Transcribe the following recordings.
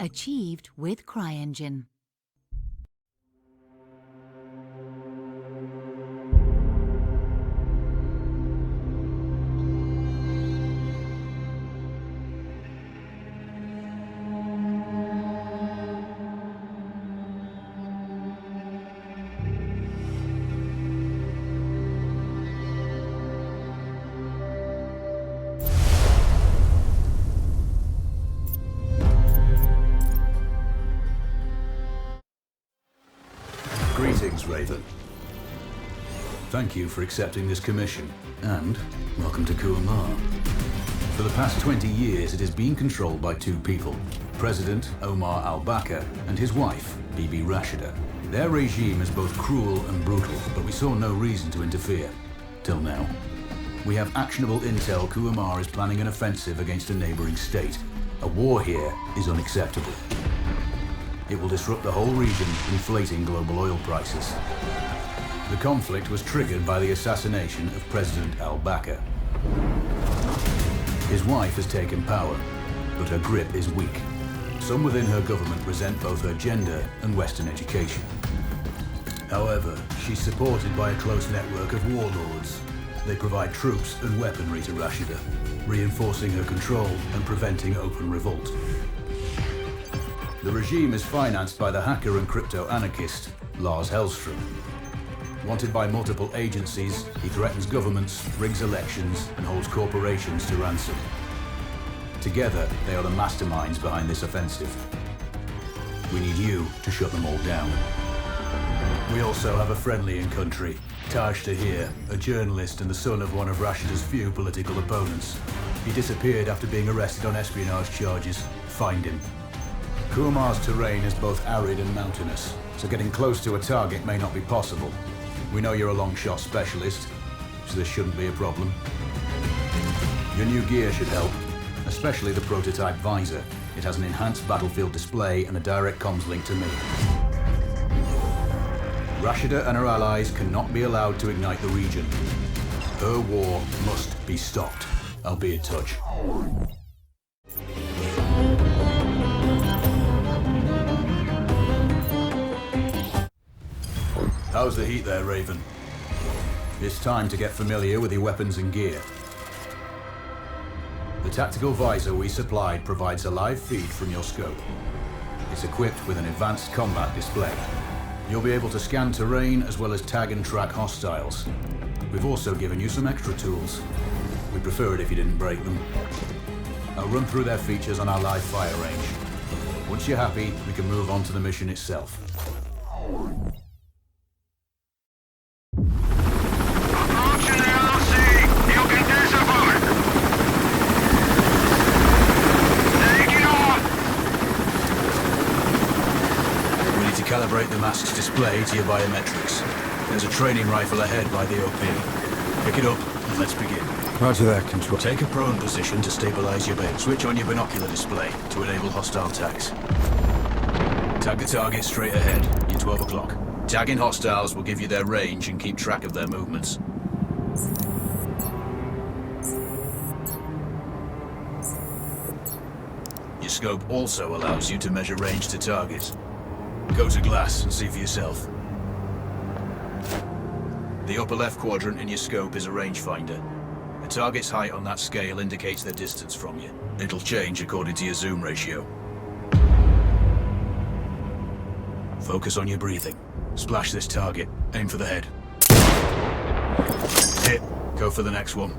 Achieved with CryEngine. Greetings, Raven. Thank you for accepting this commission, and welcome to Kuamar. For the past 20 years, it has been controlled by two people, President Omar al-Bakr and his wife, Bibi Rashida. Their regime is both cruel and brutal, but we saw no reason to interfere, till now. We have actionable intel Kuamar is planning an offensive against a neighboring state. A war here is unacceptable. It will disrupt the whole region, inflating global oil prices. The conflict was triggered by the assassination of President al-Bakr. His wife has taken power, but her grip is weak. Some within her government resent both her gender and Western education. However, she's supported by a close network of warlords. They provide troops and weaponry to Rashida, reinforcing her control and preventing open revolt. The regime is financed by the hacker and crypto-anarchist, Lars Hellstrom. Wanted by multiple agencies, he threatens governments, rigs elections, and holds corporations to ransom. Together, they are the masterminds behind this offensive. We need you to shut them all down. We also have a friendly in country, Taj Tahir, a journalist and the son of one of Rashida's few political opponents. He disappeared after being arrested on espionage charges. Find him. Kuamar's terrain is both arid and mountainous, so getting close to a target may not be possible. We know you're a long shot specialist, so this shouldn't be a problem. Your new gear should help, especially the prototype visor. It has an enhanced battlefield display and a direct comms link to me. Rashida and her allies cannot be allowed to ignite the region. Her war must be stopped. I'll be in touch. How's the heat there, Raven? It's time to get familiar with your weapons and gear. The tactical visor we supplied provides a live feed from your scope. It's equipped with an advanced combat display. You'll be able to scan terrain as well as tag and track hostiles. We've also given you some extra tools. We'd prefer it if you didn't break them. I'll run through their features on our live fire range. Once you're happy, we can move on to the mission itself. Calibrate the mask's display to your biometrics. There's a training rifle ahead by the OP. Pick it up and let's begin. Roger that, Control. Take a prone position to stabilize your base. Switch on your binocular display to enable hostile tags. Tag the target straight ahead. You're 12 o'clock. Tagging hostiles will give you their range and keep track of their movements. Your scope also allows you to measure range to targets. Go to glass and see for yourself. The upper left quadrant in your scope is a rangefinder. A target's height on that scale indicates their distance from you. It'll change according to your zoom ratio. Focus on your breathing. Splash this target. Aim for the head. Hit. Go for the next one.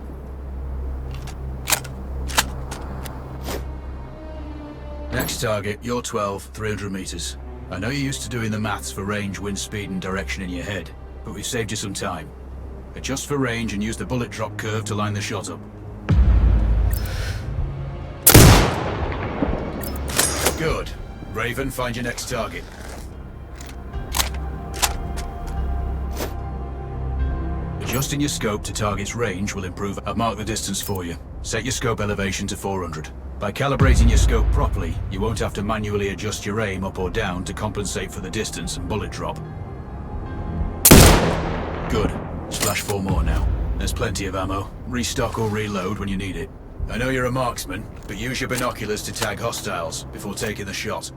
Next target, you're 12, 300 meters. I know you're used to doing the maths for range, wind speed and direction in your head, but we've saved you some time. Adjust for range and use the bullet drop curve to line the shot up. Good. Raven, find your next target. Adjusting your scope to target's range will improve. I've marked the distance for you. Set your scope elevation to 400. By calibrating your scope properly, you won't have to manually adjust your aim up or down to compensate for the distance and bullet drop. Good. Splash 4 more now. There's plenty of ammo. Restock or reload when you need it. I know you're a marksman, but use your binoculars to tag hostiles before taking the shot.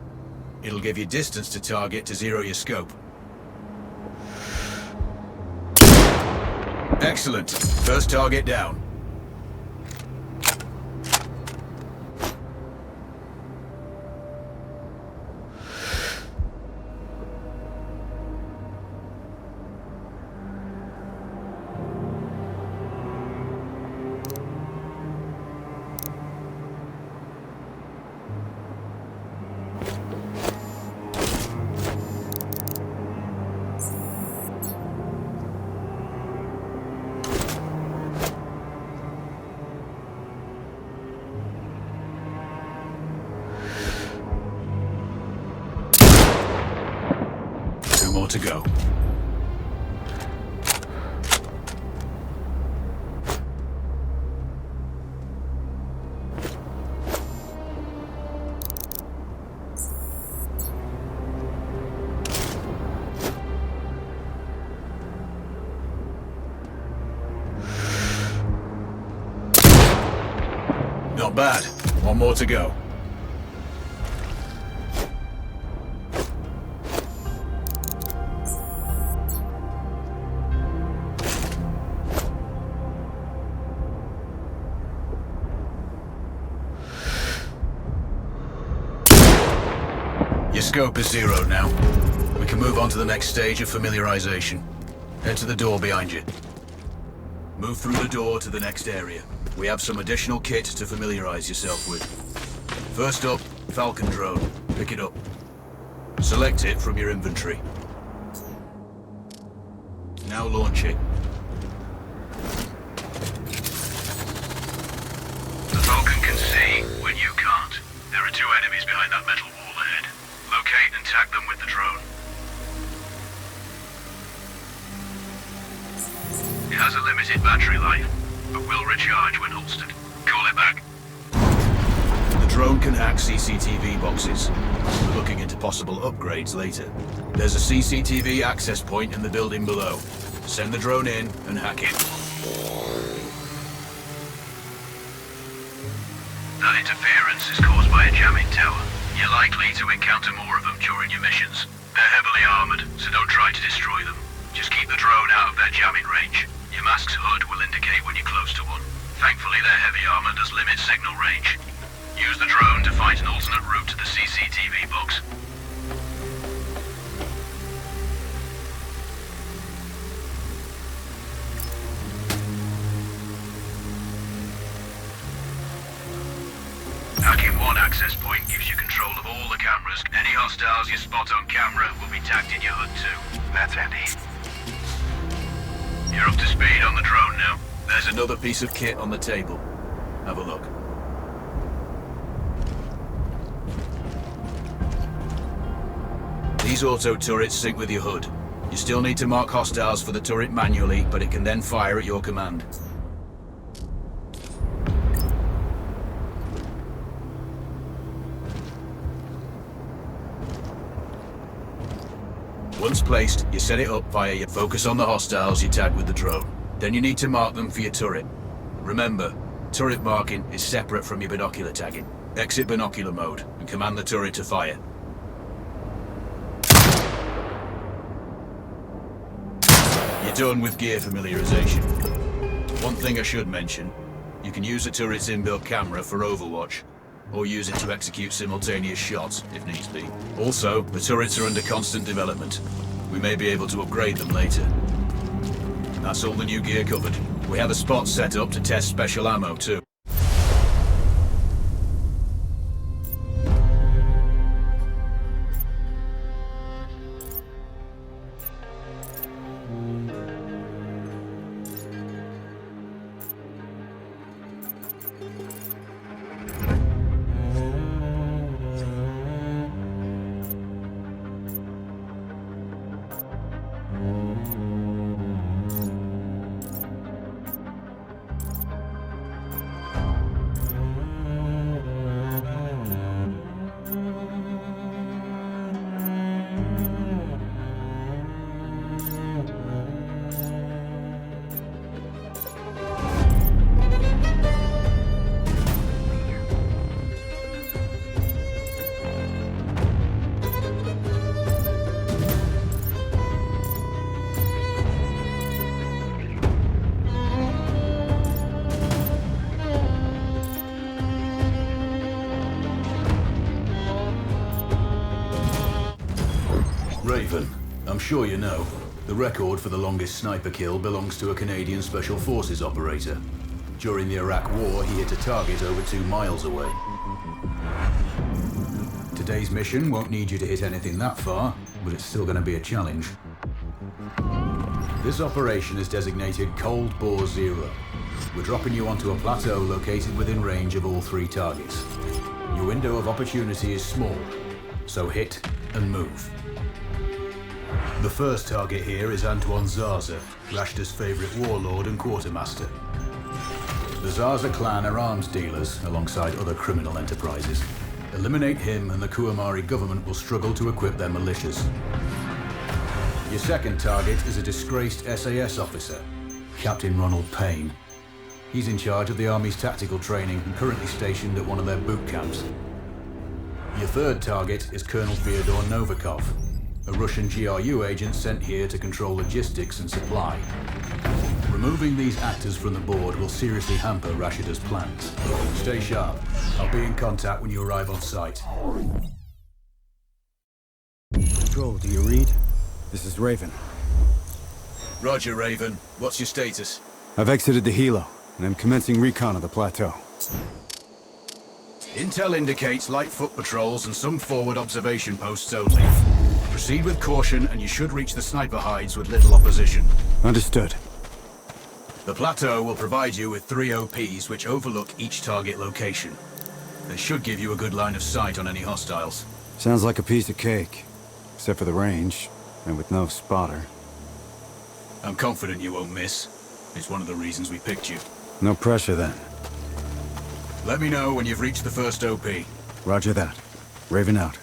It'll give you distance to target to zero your scope. Excellent. First target down. More to go. Not bad. One more to go. Your scope is zeroed now. We can move on to the next stage of familiarization. Head to the door behind you. Move through the door to the next area. We have some additional kit to familiarize yourself with. First up, Falcon drone. Pick it up. Select it from your inventory. Now launch it. The Falcon can see when you can't. There are two enemies behind that metal wall ahead. Locate and tag them with the drone. It has a limited battery life, but will recharge when holstered. Call it back. The drone can hack CCTV boxes. We're looking into possible upgrades later. There's a CCTV access point in the building below. Send the drone in and hack it. That interference is caused by a jamming tower. You're likely to encounter more of them during your missions. They're heavily armored, so don't try to destroy them. Just keep the drone out of their jamming range. Your mask's hood will indicate when you're close to one. Thankfully, their heavy armor does limit signal range. Use the drone to find an alternate route to the CCTV box. Hacking one access point gives you control of all the cameras. Any hostiles you spot on camera will be tagged in your HUD too. That's handy. You're up to speed on the drone now. There's another piece of kit on the table. Have a look. These auto turrets sync with your HUD. You still need to mark hostiles for the turret manually, but it can then fire at your command. Once placed, you set it up via your focus on the hostiles you tag with the drone. Then you need to mark them for your turret. Remember, turret marking is separate from your binocular tagging. Exit binocular mode and command the turret to fire. You're done with gear familiarization. One thing I should mention, you can use the turret's inbuilt camera for overwatch, or use it to execute simultaneous shots, if needs be. Also, the turrets are under constant development. We may be able to upgrade them later. That's all the new gear covered. We have a spot set up to test special ammo too. Raven. I'm sure you know, the record for the longest sniper kill belongs to a Canadian Special Forces operator. During the Iraq War, he hit a target over 2 miles away. Today's mission won't need you to hit anything that far, but it's still going to be a challenge. This operation is designated Cold Bore Zero. We're dropping you onto a plateau located within range of all 3 targets. Your window of opportunity is small, so hit and move. The first target here is Antoine Zaza, Rashta's favorite warlord and quartermaster. The Zaza clan are arms dealers alongside other criminal enterprises. Eliminate him and the Kuamari government will struggle to equip their militias. Your second target is a disgraced SAS officer, Captain Ronald Payne. He's in charge of the Army's tactical training and currently stationed at one of their boot camps. Your third target is Colonel Fyodor Novikov, a Russian GRU agent sent here to control logistics and supply. Removing these actors from the board will seriously hamper Rashida's plans. Stay sharp. I'll be in contact when you arrive on site. Control, do you read? This is Raven. Roger, Raven. What's your status? I've exited the helo, and I'm commencing recon of the plateau. Intel indicates light foot patrols and some forward observation posts only. Proceed with caution and you should reach the sniper hides with little opposition. Understood. The plateau will provide you with 3 OPs which overlook each target location. They should give you a good line of sight on any hostiles. Sounds like a piece of cake. Except for the range, and with no spotter. I'm confident you won't miss. It's one of the reasons we picked you. No pressure then. Let me know when you've reached the first OP. Roger that. Raven out.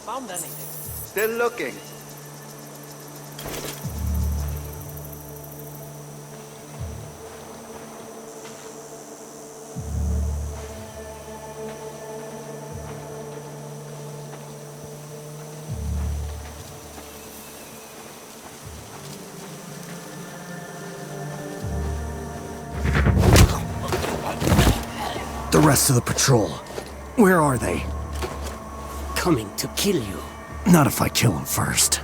Found anything? Still looking. The rest of the patrol. Where are they? Coming to kill you. Not if I kill them first.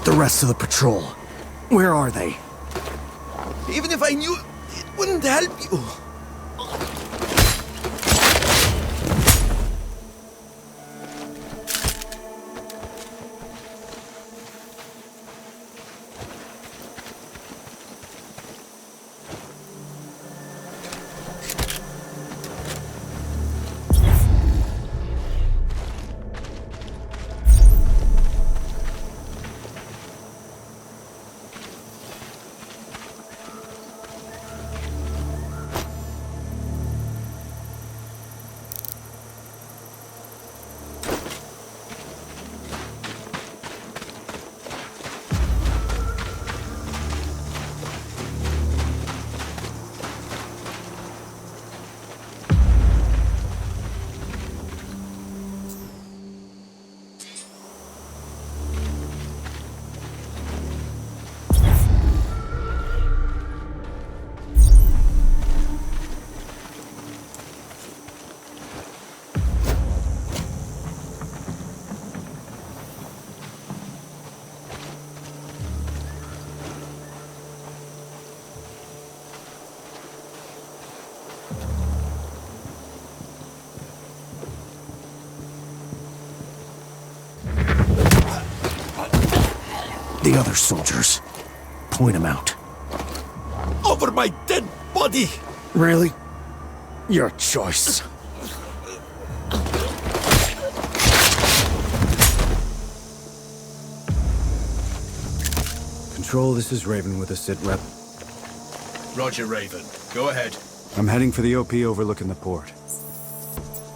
The rest of the patrol. Where are they? Even if I knew, it wouldn't help you. the other soldiers? Point them out. Over my dead body! Really? Your choice. Control, this is Raven with a sit rep. Roger, Raven. Go ahead. I'm heading for the OP overlooking the port.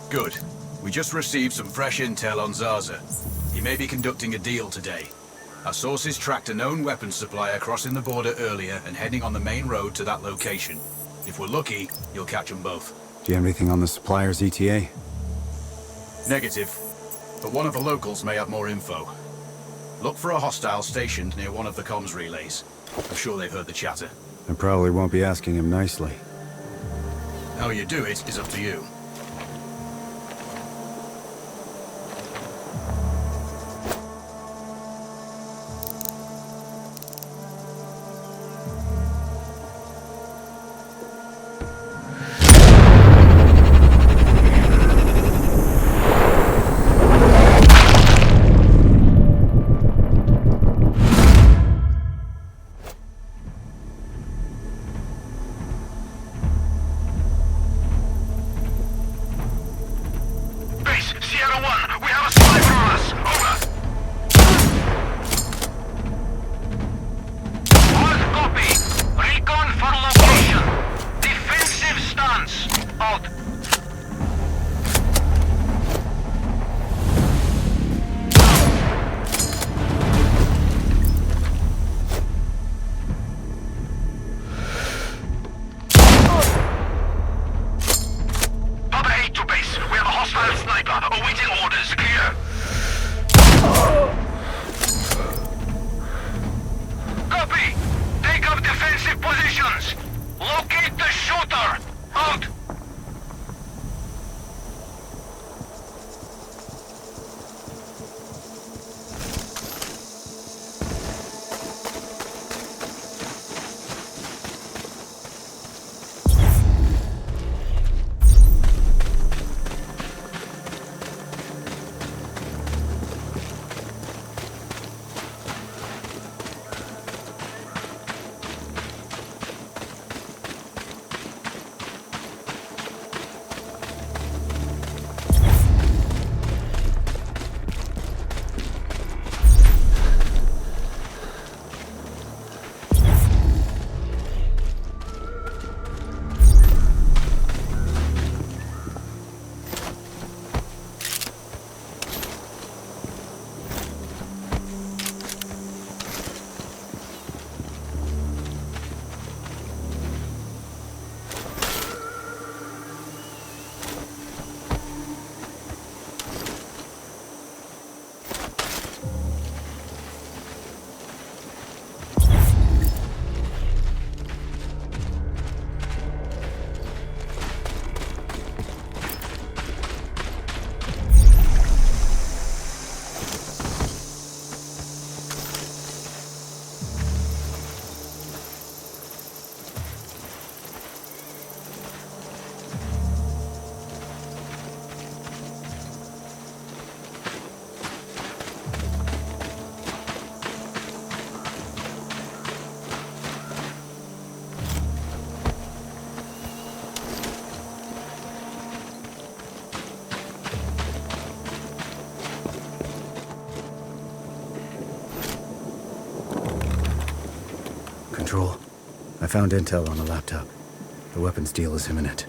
Good. We just received some fresh intel on Zaza. He may be conducting a deal today. Our sources tracked a known weapons supplier crossing the border earlier and heading on the main road to that location. If we're lucky, you'll catch them both. Do you have anything on the supplier's ETA? Negative. But one of the locals may have more info. Look for a hostile stationed near one of the comms relays. I'm sure they've heard the chatter. I probably won't be asking him nicely. How you do it is up to you. Control, I found intel on the laptop. The weapons deal is imminent.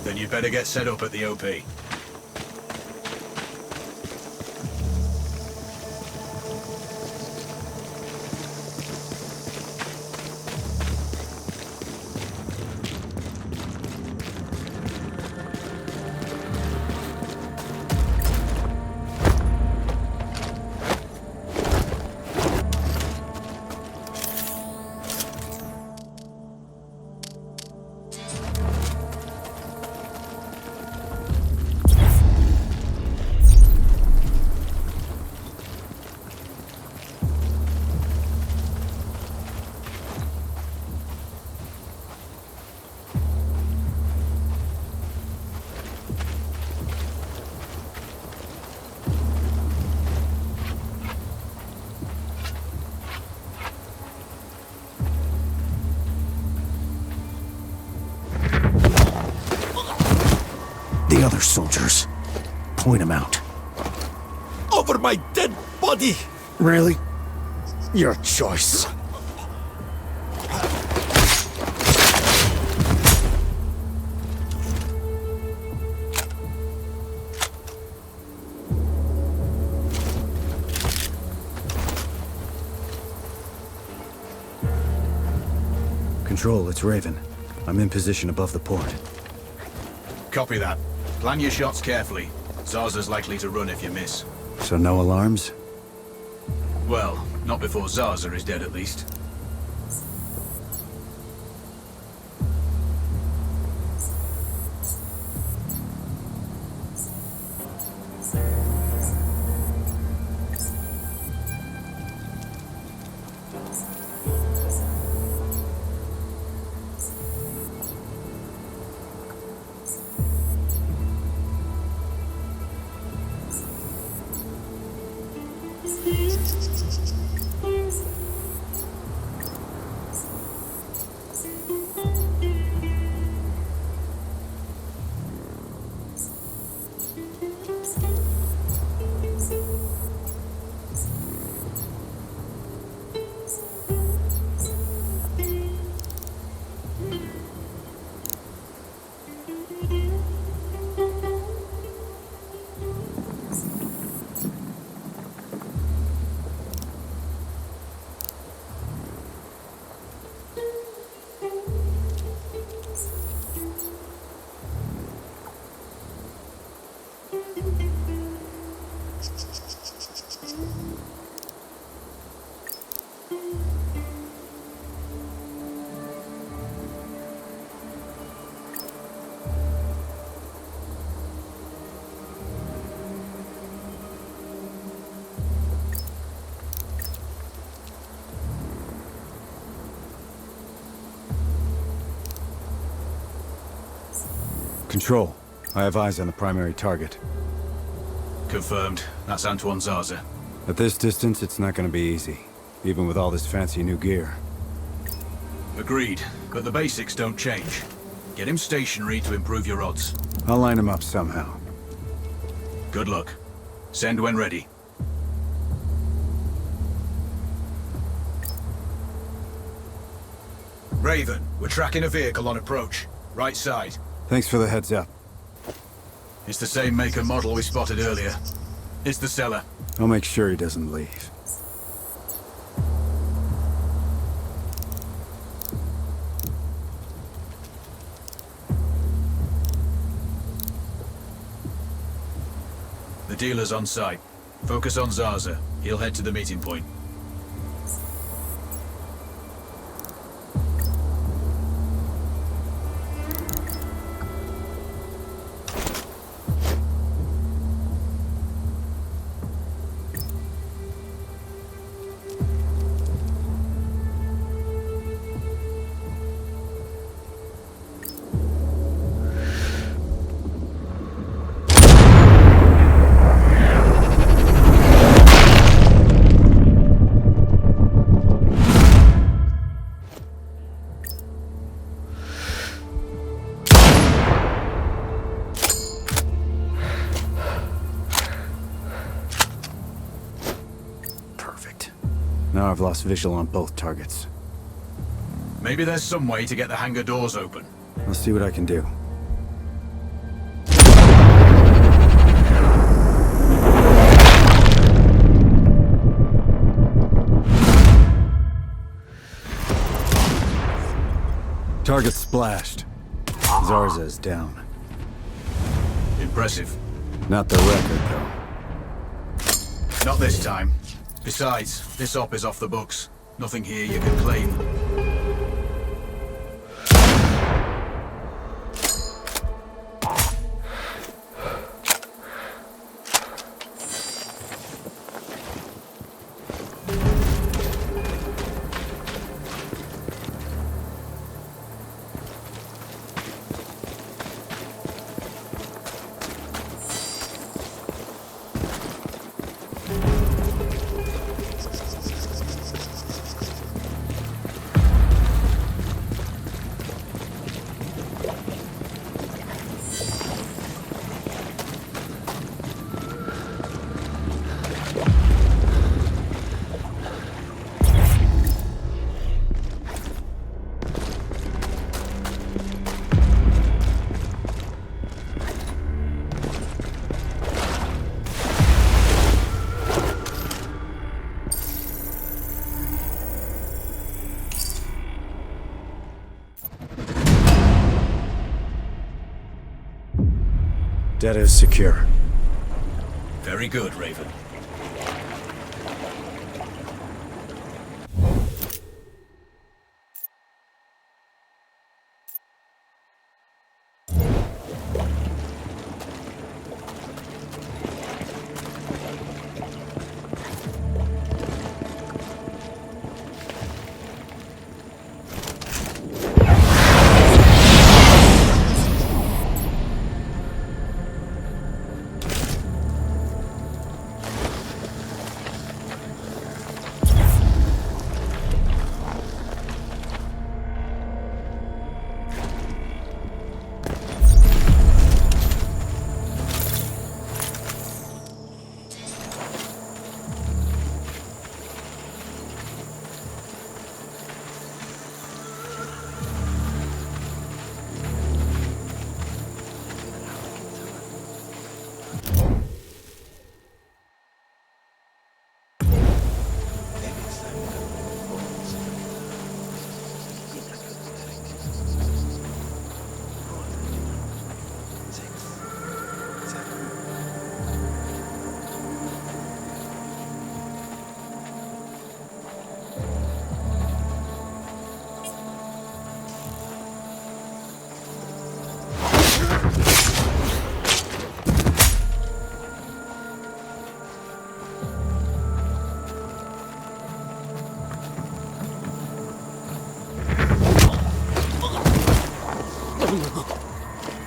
Then you'd better get set up at the OP. other soldiers? Point them out. Over my dead body! Really? Your choice. Control, it's Raven. I'm in position above the port. Copy that. Plan your shots carefully. Zaza's likely to run if you miss. So no alarms? Well, not before Zaza is dead at least. Control, I have eyes on the primary target. Confirmed. That's Antoine Zaza. At this distance, it's not gonna be easy, even with all this fancy new gear. Agreed, but the basics don't change. Get him stationary to improve your odds. I'll line him up somehow. Good luck. Send when ready. Raven, we're tracking a vehicle on approach. Right side. Thanks for the heads up. It's the same make and model we spotted earlier. It's the seller. I'll make sure he doesn't leave. The dealer's on site. Focus on Zaza. He'll head to the meeting point. Now I've lost visual on both targets. Maybe there's some way to get the hangar doors open. I'll see what I can do. Target splashed. Zaza is down. Impressive. Not the record, though. Not this time. Besides, this op is off the books. Nothing here you can claim. Data is secure. Very good, Raven.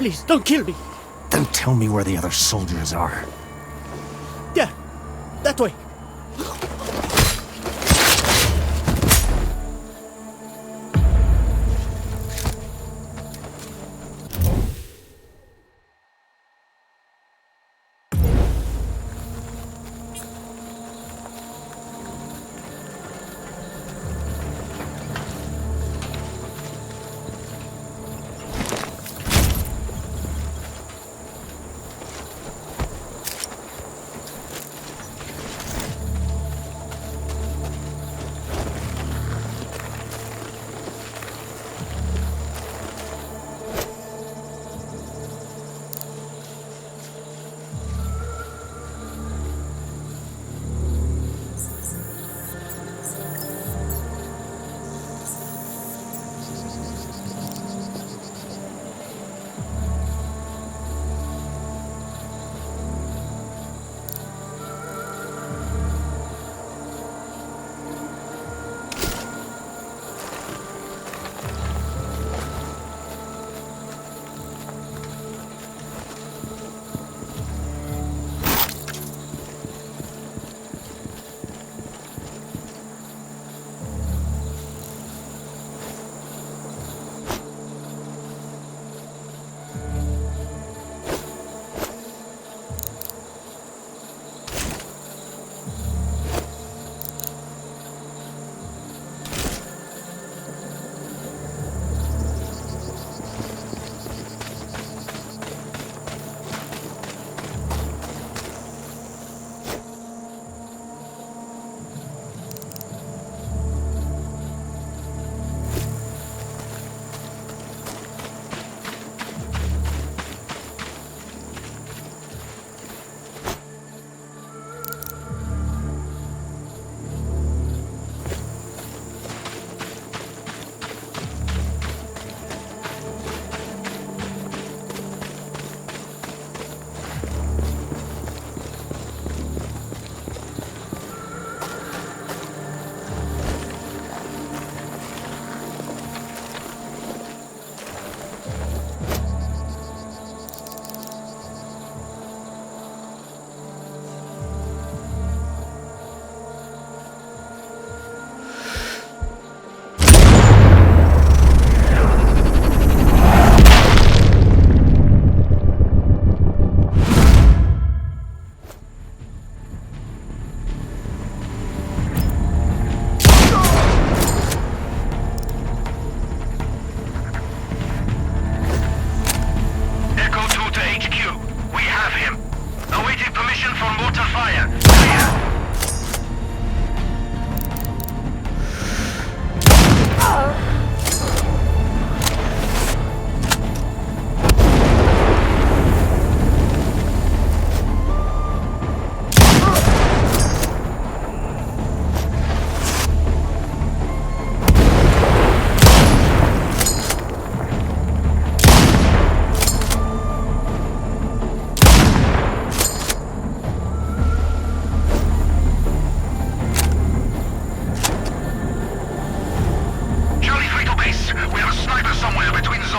Please, don't kill me. Then tell me where the other soldiers are. Yeah, that way.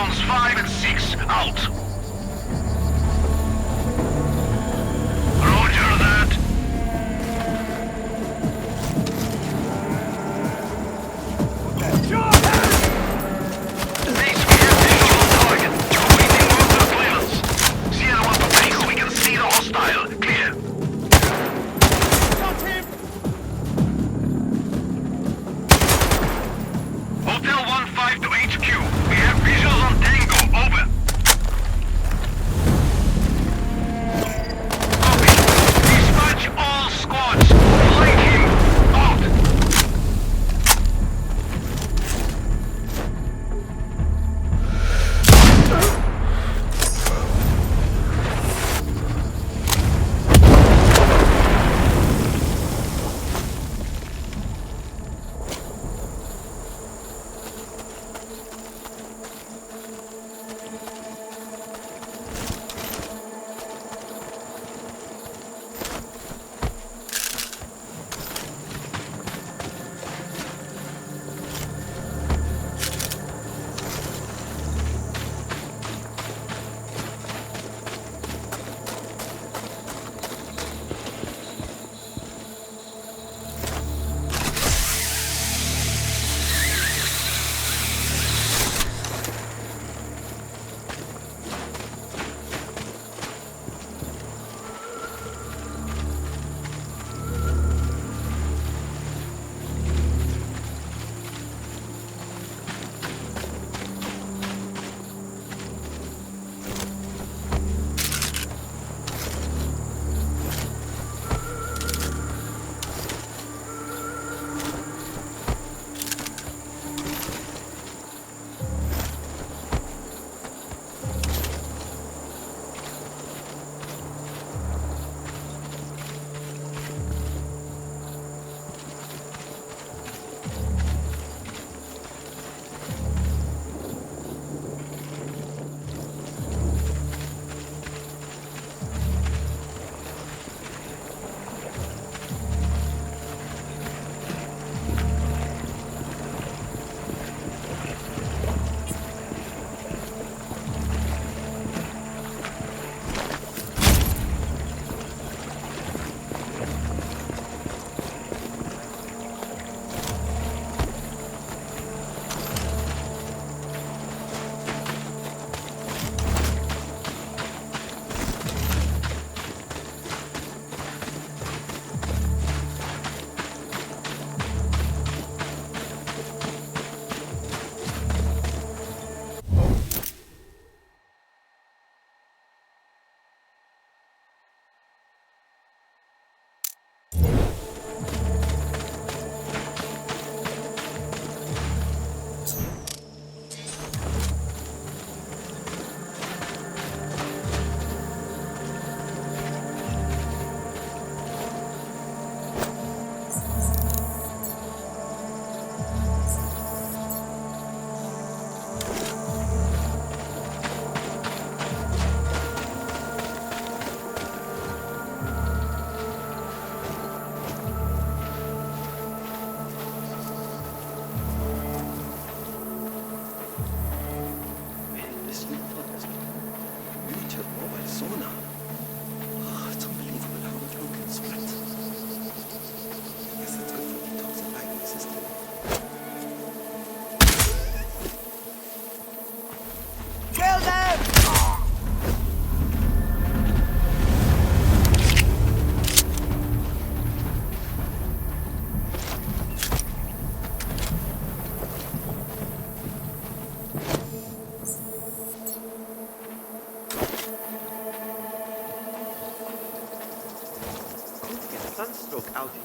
Zones 5 and 6 out. Roger that. Base, we have visual on target. Awaiting mortar clearance. Sierra 1 to base, we can see the hostile. Clear. Got him! Hotel 1-5 to HQ. We have visuals on Tango. Over. Copy. Dispatch all squads. Flank him. Out. sunstroke outing.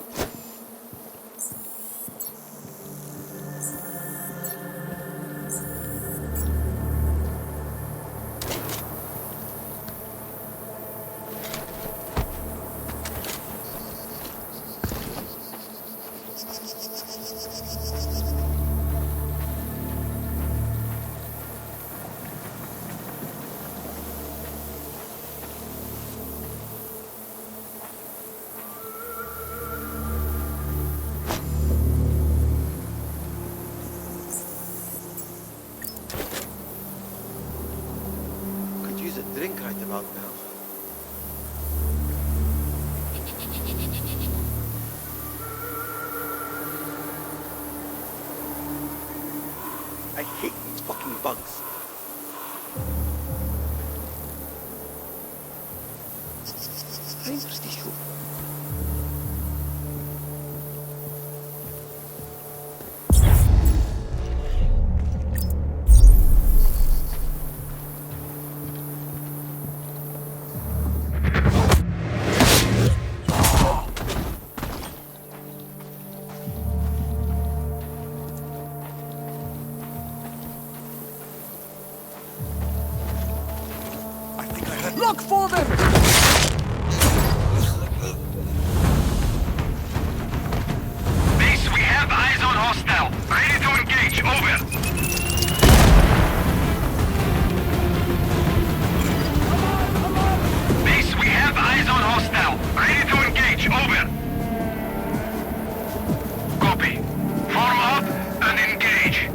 about now. I hate these fucking bugs. Infiltration. Look for them! Base, we have eyes on hostile. Ready to engage. Over. Base, we have eyes on hostile. Ready to engage. Over. Copy. Form up and engage.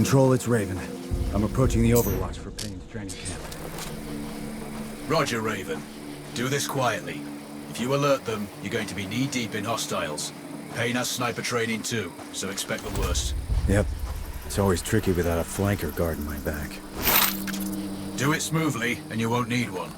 Control, it's Raven. I'm approaching the Overwatch for Payne's training camp. Roger, Raven. Do this quietly. If you alert them, you're going to be knee-deep in hostiles. Payne has sniper training too, so expect the worst. Yep. It's always tricky without a flanker guarding my back. Do it smoothly, and you won't need one.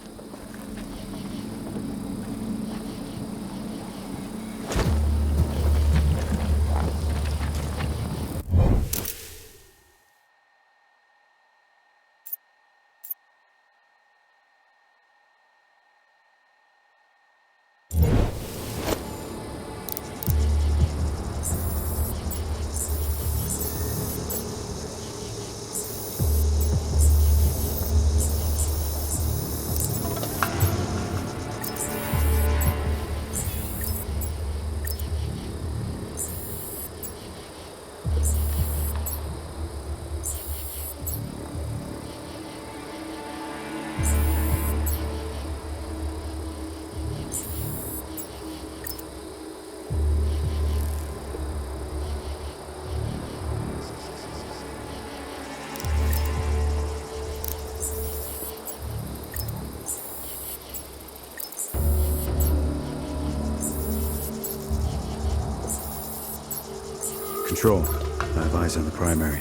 Control. I have eyes on the primary.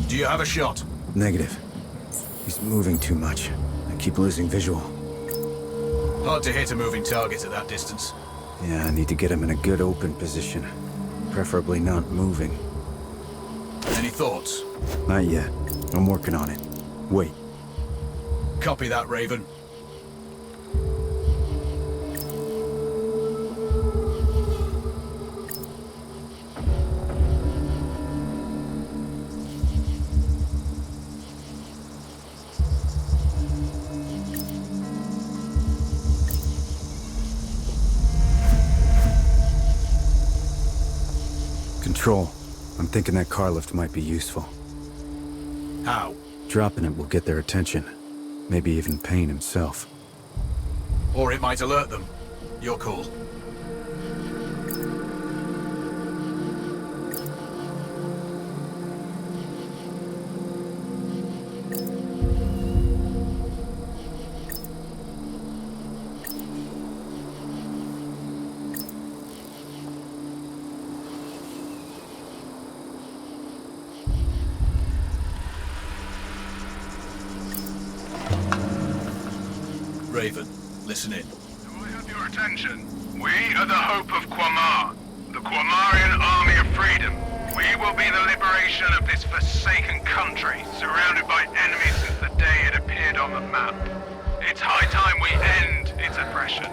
Do you have a shot? Negative. He's moving too much. I keep losing visual. Hard to hit a moving target at that distance. Yeah, I need to get him in a good open position. Preferably not moving. Any thoughts? Not yet. I'm working on it. Wait. Copy that, Raven. Control. I'm thinking that car lift might be useful. How? Dropping it will get their attention. Maybe even Payne himself. Or it might alert them. Your call. Raven, listen in. Do I have your attention? We are the hope of Quamar, the Quamarian army of freedom. We will be the liberation of this forsaken country, surrounded by enemies since the day it appeared on the map. It's high time we end its oppression.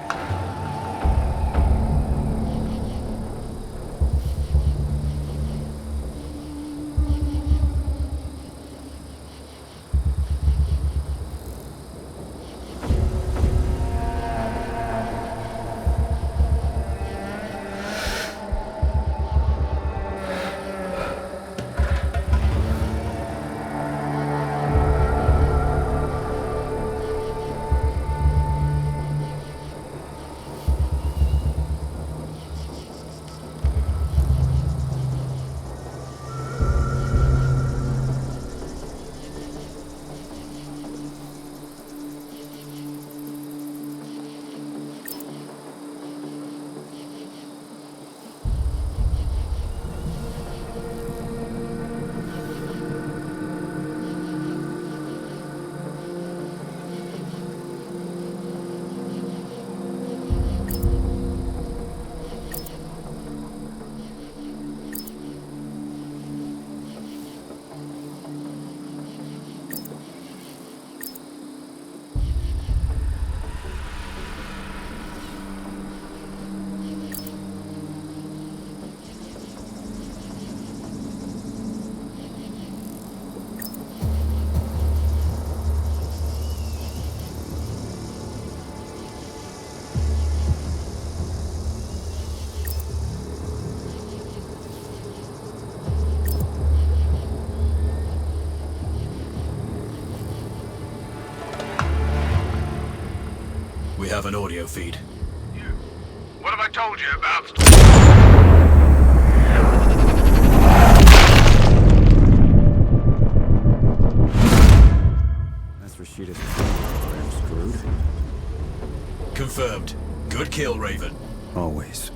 We have an audio feed. You. What have I told you about? Confirmed. Good kill, Raven. Always.